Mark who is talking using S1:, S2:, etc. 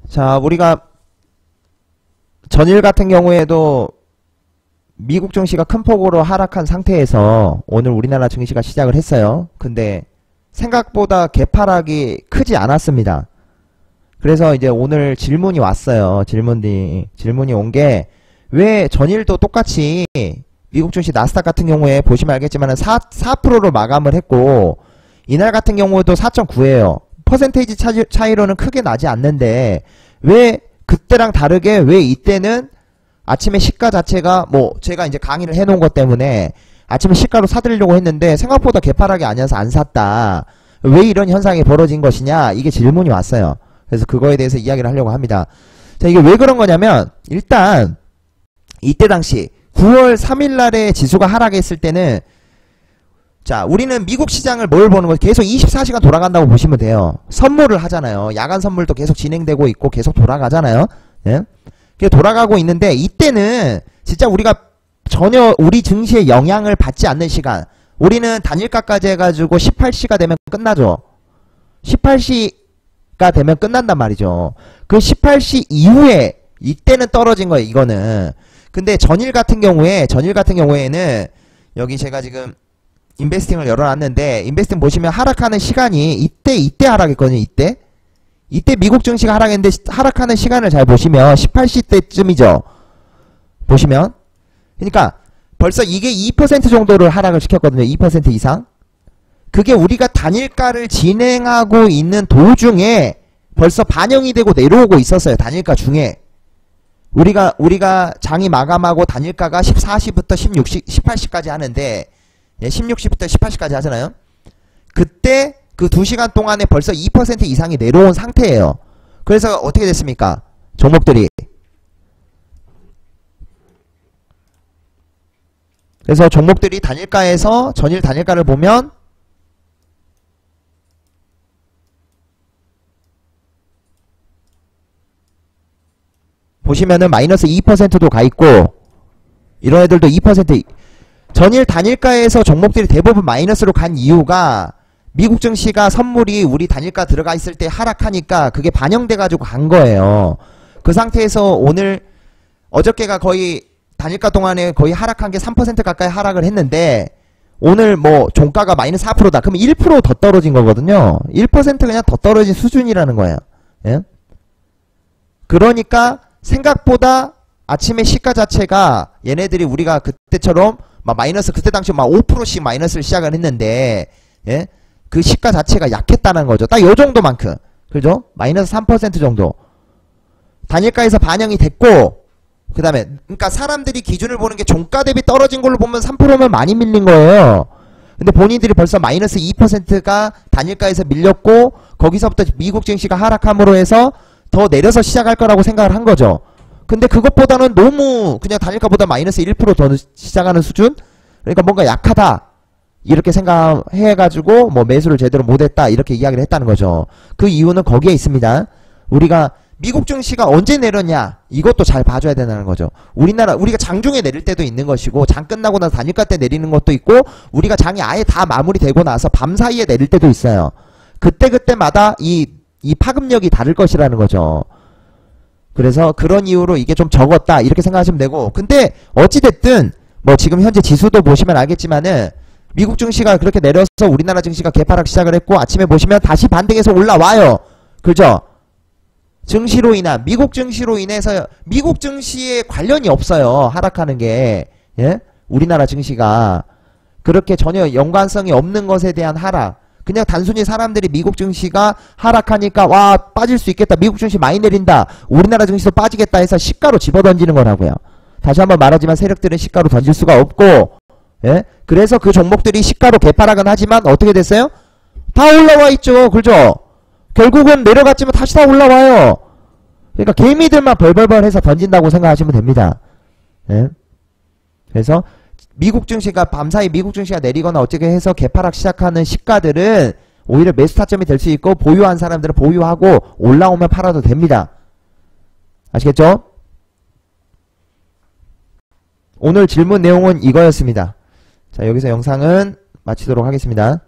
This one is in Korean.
S1: 자, 우리가 전일 같은 경우에도 미국 증시가 큰 폭으로 하락한 상태에서 오늘 우리나라 증시가 시작을 했어요. 근데 생각보다 개파락이 크지 않았습니다. 그래서 이제 오늘 질문이 왔어요. 질문이 온 게 왜 전일도 똑같이 미국 증시 나스닥 같은 경우에 보시면 알겠지만 4%로 마감을 했고 이날 같은 경우도 4.9예요. 퍼센테이지 차이로는 크게 나지 않는데 왜 그때랑 다르게 왜 이때는 아침에 시가 자체가 뭐 제가 이제 강의를 해놓은 것 때문에 아침에 시가로 사들려고 했는데 생각보다 개파락이 아니어서 안 샀다. 왜 이런 현상이 벌어진 것이냐, 이게 질문이 왔어요. 그래서 그거에 대해서 이야기를 하려고 합니다. 자, 이게 왜 그런 거냐면 일단 이때 당시 9월 3일 날에 지수가 하락했을 때는 자, 우리는 미국 시장을 뭘 보는 거예요? 계속 24시간 돌아간다고 보시면 돼요. 선물을 하잖아요. 야간 선물도 계속 진행되고 있고 계속 돌아가잖아요. 예? 돌아가고 있는데 이때는 진짜 우리가 전혀 우리 증시에 영향을 받지 않는 시간, 우리는 단일가까지 해가지고 18시가 되면 끝나죠. 18시가 되면 끝난단 말이죠. 그 18시 이후에 이때는 떨어진 거예요. 이거는. 근데 전일 같은 경우에는 여기 제가 지금 인베스팅을 열어놨는데 인베스팅 보시면 하락하는 시간이 이때 하락했거든요. 이때 미국 증시가 하락했는데 하락하는 시간을 잘 보시면 18시 때쯤이죠. 보시면 그러니까 벌써 이게 2% 정도를 하락을 시켰거든요. 2% 이상. 그게 우리가 단일가를 진행하고 있는 도중에 벌써 반영이 되고 내려오고 있었어요. 단일가 중에. 우리가 장이 마감하고 단일가가 14시부터 18시까지 하는데 16시부터 18시까지 하잖아요. 그때 그 2시간 동안에 벌써 2% 이상이 내려온 상태예요. 그래서 어떻게 됐습니까? 종목들이. 그래서 종목들이 단일가에서 전일 단일가를 보면 보시면은 마이너스 2%도 가 있고 이런 애들도 2% 전일 단일가에서 종목들이 대부분 마이너스로 간 이유가 미국 증시가 선물이 우리 단일가 들어가 있을 때 하락하니까 그게 반영돼 가지고 간 거예요. 그 상태에서 오늘 어저께가 거의 단일가 동안에 거의 하락한 게 3% 가까이 하락을 했는데 오늘 뭐 종가가 마이너스 4%다. 그러면 1% 더 떨어진 거거든요. 1% 그냥 더 떨어진 수준이라는 거예요. 예? 그러니까 생각보다 아침에 시가 자체가 얘네들이 우리가 그때처럼 막 마이너스 그때 당시 막 5%씩 마이너스를 시작을 했는데 예? 그 시가 자체가 약했다는 거죠. 딱 요 정도만큼. 그죠? 마이너스 3% 정도. 단일가에서 반영이 됐고 그 다음에 그러니까 사람들이 기준을 보는 게 종가 대비 떨어진 걸로 보면 3%면 많이 밀린 거예요. 근데 본인들이 벌써 마이너스 2%가 단일가에서 밀렸고 거기서부터 미국 증시가 하락함으로 해서 더 내려서 시작할 거라고 생각을 한 거죠. 근데 그것보다는 너무 그냥 단일가보다 마이너스 1%더 시작하는 수준? 그러니까 뭔가 약하다. 이렇게 생각해가지고 뭐 매수를 제대로 못했다. 이렇게 이야기를 했다는 거죠. 그 이유는 거기에 있습니다. 우리가 미국 증시가 언제 내렸냐? 이것도 잘 봐줘야 된다는 거죠. 우리가 장중에 내릴 때도 있는 것이고 장 끝나고 나서 단일가 때 내리는 것도 있고 우리가 장이 아예 다 마무리되고 나서 밤 사이에 내릴 때도 있어요. 그때마다 이 파급력이 다를 것이라는 거죠. 그래서 그런 이유로 이게 좀 적었다 이렇게 생각하시면 되고 근데 어찌됐든 뭐 지금 현재 지수도 보시면 알겠지만은 미국 증시가 그렇게 내려서 우리나라 증시가 개파락 시작을 했고 아침에 보시면 다시 반등해서 올라와요. 그죠? 증시로 인한 미국 증시로 인해서 미국 증시에 관련이 없어요. 하락하는 게 예? 우리나라 증시가 그렇게 전혀 연관성이 없는 것에 대한 하락. 그냥 단순히 사람들이 미국 증시가 하락하니까 와 빠질 수 있겠다. 미국 증시 많이 내린다. 우리나라 증시도 빠지겠다 해서 시가로 집어던지는 거라고요. 다시 한번 말하지만 세력들은 시가로 던질 수가 없고 예? 그래서 그 종목들이 시가로 개파락은 하지만 어떻게 됐어요? 다 올라와 있죠. 그죠? 결국은 내려갔지만 다시 다 올라와요. 그러니까 개미들만 벌벌벌 해서 던진다고 생각하시면 됩니다. 예? 그래서 미국 증시가 밤사이 미국 증시가 내리거나 어떻게 해서 개파락 시작하는 시가들은 오히려 매수 타점이 될 수 있고 보유한 사람들은 보유하고 올라오면 팔아도 됩니다. 아시겠죠? 오늘 질문 내용은 이거였습니다. 자, 여기서 영상은 마치도록 하겠습니다.